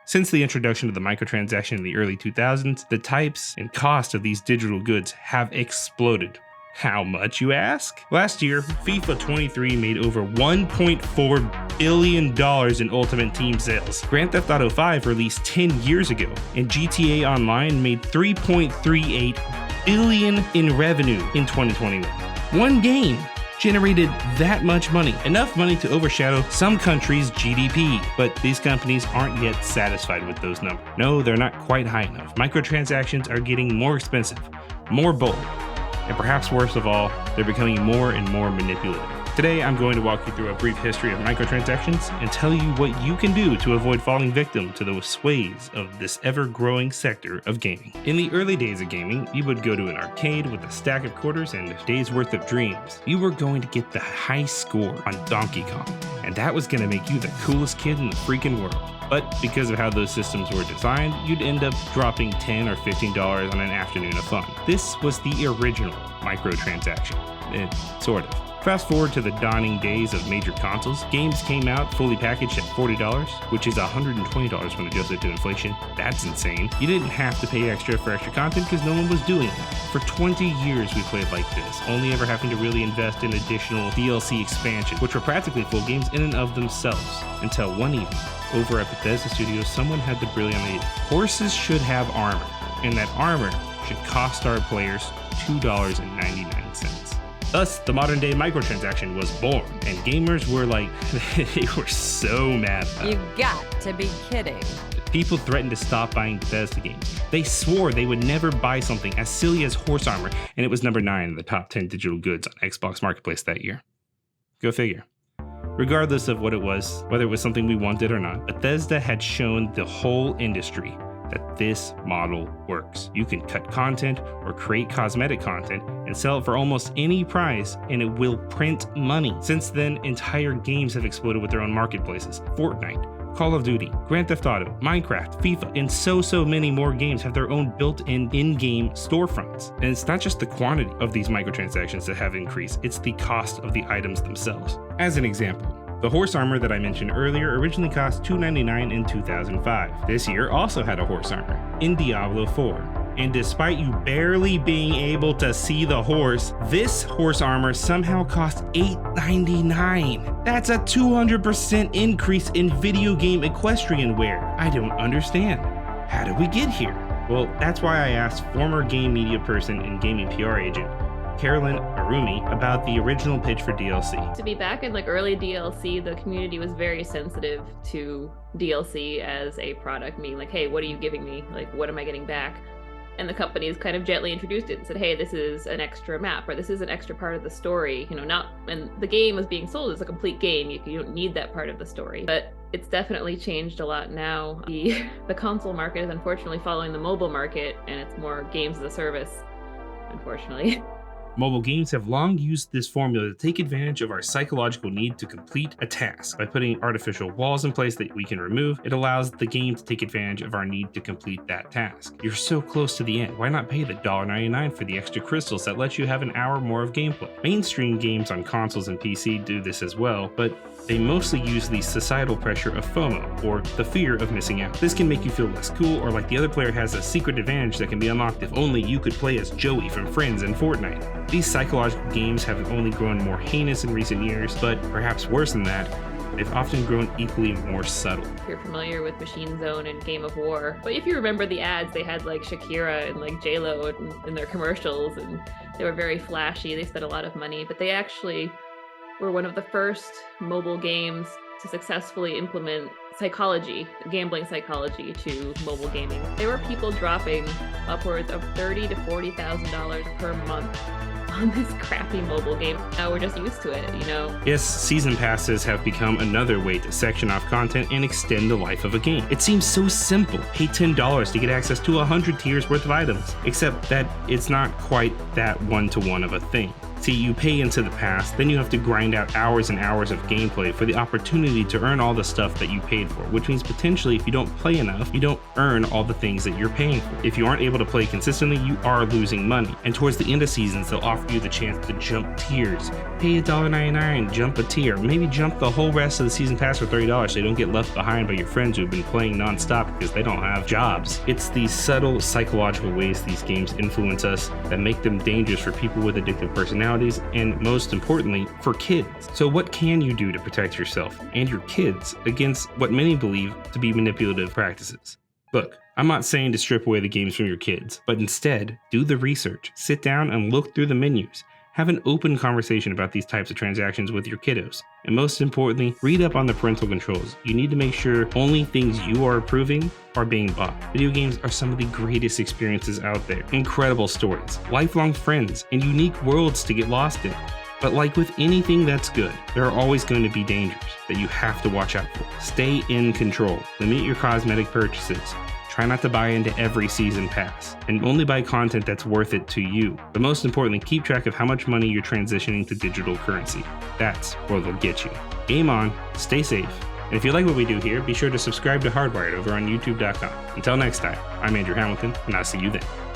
Since the introduction of the microtransaction in the early 2000s, the types and cost of these digital goods have exploded. How much, you ask? Last year, FIFA 23 made over $1.4 billion in Ultimate Team sales. Grand Theft Auto 5 released 10 years ago, and GTA Online made $3.38 billion in revenue in 2021. One game generated that much money, enough money to overshadow some countries' GDP. But these companies aren't yet satisfied with those numbers. No, they're not quite high enough. Microtransactions are getting more expensive, more bold, and perhaps worst of all, they're becoming more and more manipulative. Today, I'm going to walk you through a brief history of microtransactions and tell you what you can do to avoid falling victim to the sways of this ever-growing sector of gaming. In the early days of gaming, you would go to an arcade with a stack of quarters and a day's worth of dreams. You were going to get the high score on Donkey Kong, and that was going to make you the coolest kid in the freaking world. But because of how those systems were designed, you'd end up dropping $10 or $15 on an afternoon of fun. This was the original microtransaction. Sort of. Fast forward to the dawning days of major consoles, games came out fully packaged at $40, which is $120 when adjusted to inflation. That's insane. You didn't have to pay extra for extra content because no one was doing it. For 20 years we played like this, only ever having to really invest in additional DLC expansions, which were practically full games in and of themselves, until one evening, over at Bethesda Studios, someone had the brilliant idea. Horses should have armor, and that armor should cost our players $2.99. Thus, the modern day microtransaction was born, and gamers were like, they were so mad about it. You got to be kidding. People threatened to stop buying Bethesda games. They swore they would never buy something as silly as horse armor, and it was number 9 in the top 10 digital goods on Xbox Marketplace that year. Go figure. Regardless of what it was, whether it was something we wanted or not, Bethesda had shown the whole industry that this model works. You can cut content or create cosmetic content and sell it for almost any price, and it will print money. Since then, entire games have exploded with their own marketplaces. Fortnite, Call of Duty, Grand Theft Auto, Minecraft, FIFA, and so many more games have their own built-in in-game storefronts. And it's not just the quantity of these microtransactions that have increased, it's the cost of the items themselves. As an example, the horse armor that I mentioned earlier originally cost $2.99 in 2005. This year also had a horse armor in Diablo 4. And despite you barely being able to see the horse, this horse armor somehow cost $8.99. That's a 200% increase in video game equestrian wear. I don't understand. How did we get here? Well, that's why I asked former game media person and gaming PR agent Carolyn Arumi about the original pitch for DLC. To be back in like early DLC, the community was very sensitive to DLC as a product, meaning like, hey, what are you giving me? Like, what am I getting back? And the companies kind of gently introduced it and said, hey, this is an extra map, or this is an extra part of the story. And the game was being sold as a complete game. You don't need that part of the story. But it's definitely changed a lot now. The console market is unfortunately following the mobile market, and it's more games as a service, unfortunately. Mobile games have long used this formula to take advantage of our psychological need to complete a task. By putting artificial walls in place that we can remove, it allows the game to take advantage of our need to complete that task. You're so close to the end, why not pay the $1.99 for the extra crystals that lets you have an hour more of gameplay? Mainstream games on consoles and PC do this as well, but they mostly use the societal pressure of FOMO, or the fear of missing out. This can make you feel less cool, or like the other player has a secret advantage that can be unlocked if only you could play as Joey from Friends in Fortnite. These psychological games have only grown more heinous in recent years, but perhaps worse than that, they've often grown equally more subtle. You're familiar with Machine Zone and Game of War, but if you remember the ads, they had like Shakira and like J-Lo in their commercials, and they were very flashy. They spent a lot of money, but they actually were one of the first mobile games to successfully implement psychology, gambling psychology, to mobile gaming. There were people dropping upwards of $30,000 to $40,000 per month on this crappy mobile game. Now we're just used to it, Yes, season passes have become another way to section off content and extend the life of a game. It seems so simple. Pay $10 to get access to 100 tiers worth of items, except that it's not quite that one-to-one of a thing. See, you pay into the past, then you have to grind out hours and hours of gameplay for the opportunity to earn all the stuff that you paid for, which means potentially if you don't play enough, you don't earn all the things that you're paying for. If you aren't able to play consistently, you are losing money. And towards the end of seasons, they'll offer you the chance to jump tiers. Pay $1.99, jump a tier, maybe jump the whole rest of the season pass for $30 so you don't get left behind by your friends who have been playing non-stop because they don't have jobs. It's these subtle psychological ways these games influence us that make them dangerous for people with addictive personalities, and most importantly, for kids. So what can you do to protect yourself and your kids against what many believe to be manipulative practices? Look, I'm not saying to strip away the games from your kids, but instead, do the research, sit down and look through the menus. Have an open conversation about these types of transactions with your kiddos. And most importantly, read up on the parental controls. You need to make sure only things you are approving are being bought. Video games are some of the greatest experiences out there. Incredible stories, lifelong friends, and unique worlds to get lost in. But like with anything that's good, there are always going to be dangers that you have to watch out for. Stay in control. Limit your cosmetic purchases. Try not to buy into every season pass, and only buy content that's worth it to you. But most importantly, keep track of how much money you're transitioning to digital currency. That's where they'll get you. Game on, stay safe, and if you like what we do here, be sure to subscribe to Hardwired over on youtube.com. Until next time, I'm Andrew Hamilton, and I'll see you then.